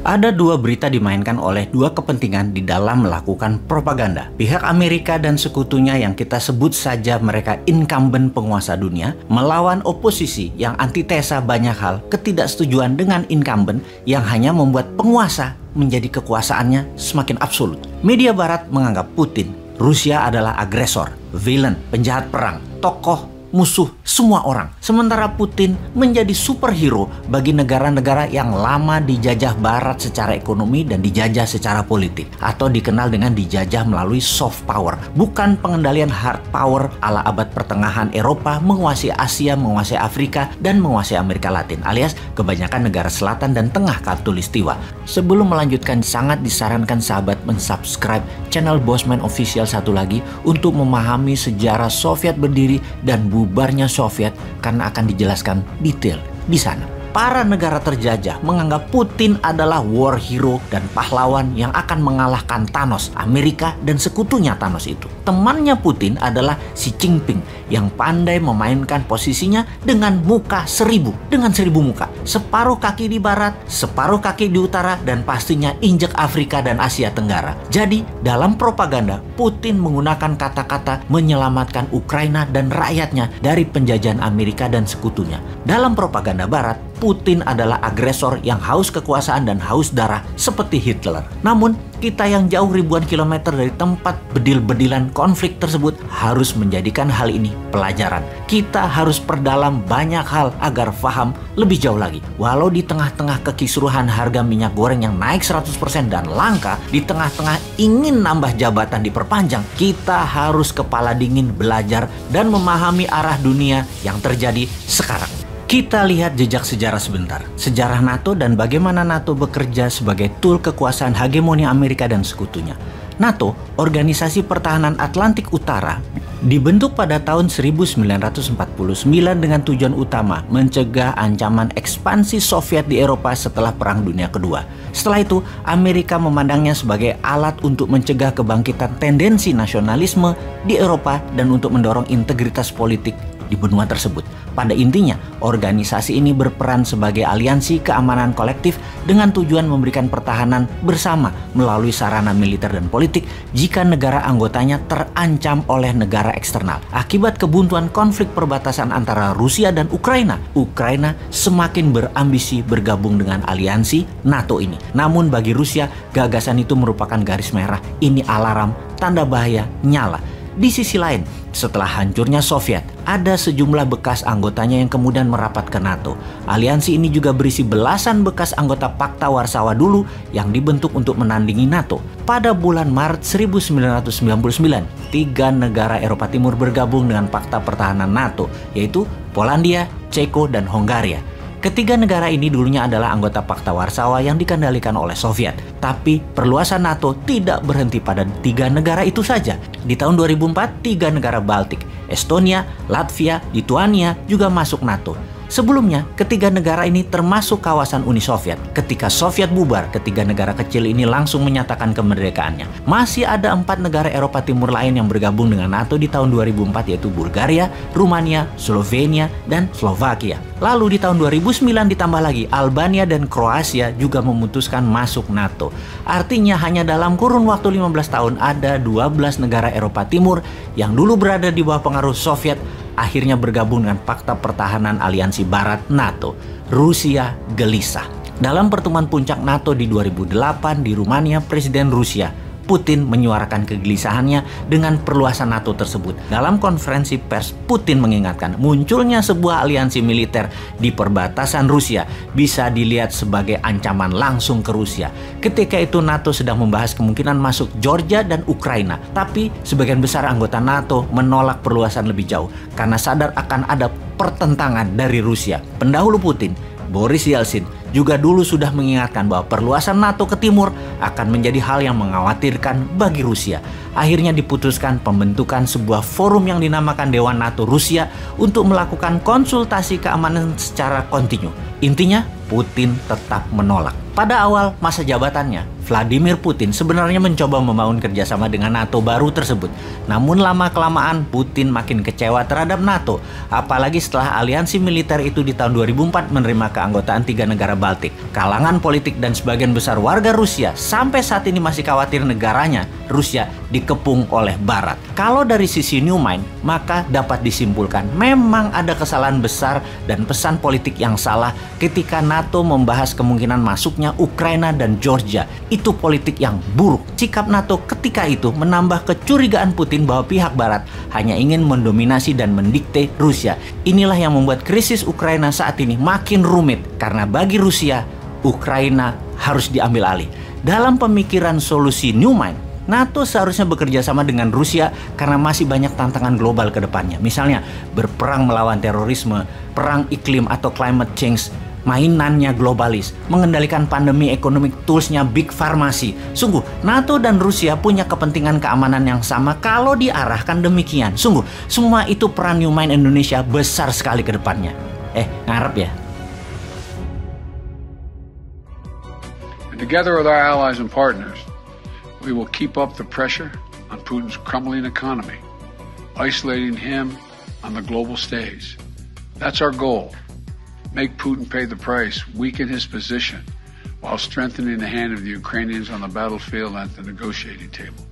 Ada dua berita dimainkan oleh dua kepentingan di dalam melakukan propaganda. Pihak Amerika dan sekutunya yang kita sebut saja mereka incumbent penguasa dunia melawan oposisi yang antitesa banyak hal ketidaksetujuan dengan incumbent yang hanya membuat penguasa menjadi kekuasaannya semakin absolut. Media barat menganggap Putin, Rusia adalah agresor, villain, penjahat perang, tokoh musuh semua orang. Sementara Putin menjadi superhero bagi negara-negara yang lama dijajah barat secara ekonomi dan dijajah secara politik. Atau dikenal dengan dijajah melalui soft power. Bukan pengendalian hard power ala abad pertengahan Eropa menguasai Asia, menguasai Afrika, dan menguasai Amerika Latin. Alias kebanyakan negara selatan dan tengah khatulistiwa. Sebelum melanjutkan, sangat disarankan sahabat mensubscribe channel Bosman Official satu lagi untuk memahami sejarah Soviet berdiri dan bubarnya Soviet karena akan dijelaskan detail di sana. Para negara terjajah menganggap Putin adalah war hero dan pahlawan yang akan mengalahkan Thanos, Amerika dan sekutunya Thanos itu. Temannya Putin adalah Xi Jinping yang pandai memainkan posisinya dengan muka seribu muka. Separuh kaki di barat, separuh kaki di utara, dan pastinya injek Afrika dan Asia Tenggara. Jadi dalam propaganda, Putin menggunakan kata-kata menyelamatkan Ukraina dan rakyatnya dari penjajahan Amerika dan sekutunya. Dalam propaganda barat, Putin adalah agresor yang haus kekuasaan dan haus darah seperti Hitler. Namun, kita yang jauh ribuan kilometer dari tempat bedil-bedilan konflik tersebut harus menjadikan hal ini pelajaran. Kita harus perdalam banyak hal agar paham lebih jauh lagi. Walau di tengah-tengah kekisruhan harga minyak goreng yang naik 100% dan langka, di tengah-tengah ingin nambah jabatan diperpanjang, kita harus kepala dingin belajar dan memahami arah dunia yang terjadi sekarang. Kita lihat jejak sejarah sebentar. Sejarah NATO dan bagaimana NATO bekerja sebagai tool kekuasaan hegemoni Amerika dan sekutunya. NATO, Organisasi Pertahanan Atlantik Utara, dibentuk pada tahun 1949 dengan tujuan utama mencegah ancaman ekspansi Soviet di Eropa setelah Perang Dunia Kedua. Setelah itu, Amerika memandangnya sebagai alat untuk mencegah kebangkitan tendensi nasionalisme di Eropa dan untuk mendorong integritas politik di benua tersebut. Pada intinya, organisasi ini berperan sebagai aliansi keamanan kolektif dengan tujuan memberikan pertahanan bersama melalui sarana militer dan politik jika negara anggotanya terancam oleh negara eksternal. Akibat kebuntuan konflik perbatasan antara Rusia dan Ukraina, Ukraina semakin berambisi bergabung dengan aliansi NATO ini. Namun bagi Rusia, gagasan itu merupakan garis merah. Ini alarm, tanda bahaya nyala. Di sisi lain, setelah hancurnya Soviet, ada sejumlah bekas anggotanya yang kemudian merapat ke NATO. Aliansi ini juga berisi belasan bekas anggota Pakta Warsawa dulu yang dibentuk untuk menandingi NATO. Pada bulan Maret 1999, 3 negara Eropa Timur bergabung dengan Pakta Pertahanan NATO, yaitu Polandia, Ceko, dan Hongaria. Ketiga negara ini dulunya adalah anggota Pakta Warsawa yang dikendalikan oleh Soviet. Tapi perluasan NATO tidak berhenti pada 3 negara itu saja. Di tahun 2004, 3 negara Baltik, Estonia, Latvia, Lituania juga masuk NATO. Sebelumnya, ketiga negara ini termasuk kawasan Uni Soviet. Ketika Soviet bubar, ketiga negara kecil ini langsung menyatakan kemerdekaannya. Masih ada 4 negara Eropa Timur lain yang bergabung dengan NATO di tahun 2004, yaitu Bulgaria, Rumania, Slovenia, dan Slovakia. Lalu di tahun 2009 ditambah lagi, Albania dan Kroasia juga memutuskan masuk NATO. Artinya hanya dalam kurun waktu 15 tahun ada 12 negara Eropa Timur yang dulu berada di bawah pengaruh Soviet akhirnya bergabung dengan Pakta Pertahanan Aliansi Barat NATO. Rusia gelisah. Dalam pertemuan puncak NATO di 2008 di Rumania, Presiden Rusia Putin menyuarakan kegelisahannya dengan perluasan NATO tersebut. Dalam konferensi pers, Putin mengingatkan munculnya sebuah aliansi militer di perbatasan Rusia bisa dilihat sebagai ancaman langsung ke Rusia. Ketika itu NATO sedang membahas kemungkinan masuk Georgia dan Ukraina, tapi sebagian besar anggota NATO menolak perluasan lebih jauh karena sadar akan ada pertentangan dari Rusia. Pendahulu Putin, Boris Yeltsin, juga dulu sudah mengingatkan bahwa perluasan NATO ke timur akan menjadi hal yang mengkhawatirkan bagi Rusia. Akhirnya diputuskan pembentukan sebuah forum yang dinamakan Dewan NATO Rusia untuk melakukan konsultasi keamanan secara kontinu. Intinya, Putin tetap menolak. Pada awal masa jabatannya, Vladimir Putin sebenarnya mencoba membangun kerjasama dengan NATO baru tersebut. Namun lama-kelamaan Putin makin kecewa terhadap NATO. Apalagi setelah aliansi militer itu di tahun 2004 menerima keanggotaan 3 negara Baltik. Kalangan politik dan sebagian besar warga Rusia sampai saat ini masih khawatir negaranya, Rusia, dikepung oleh Barat. Kalau dari sisi Neumann, maka dapat disimpulkan memang ada kesalahan besar dan pesan politik yang salah ketika NATO membahas kemungkinan masuknya Ukraina dan Georgia. Itu politik yang buruk. Sikap NATO ketika itu menambah kecurigaan Putin bahwa pihak Barat hanya ingin mendominasi dan mendikte Rusia. Inilah yang membuat krisis Ukraina saat ini makin rumit karena bagi Rusia, Ukraina harus diambil alih. Dalam pemikiran solusi Neumann, NATO seharusnya bekerja sama dengan Rusia karena masih banyak tantangan global ke depannya. Misalnya berperang melawan terorisme, perang iklim atau climate change, mainannya globalis, mengendalikan pandemi, ekonomi, toolsnya big pharmacy. Sungguh, NATO dan Rusia punya kepentingan keamanan yang sama kalau diarahkan demikian. Sungguh, semua itu peran Neumann Indonesia besar sekali ke depannya. Ngarep ya? And together with our allies and partners, we will keep up the pressure on Putin's crumbling economy, isolating him on the global stage. That's our goal. Make Putin pay the price, weaken his position, while strengthening the hand of the Ukrainians on the battlefield and at the negotiating table.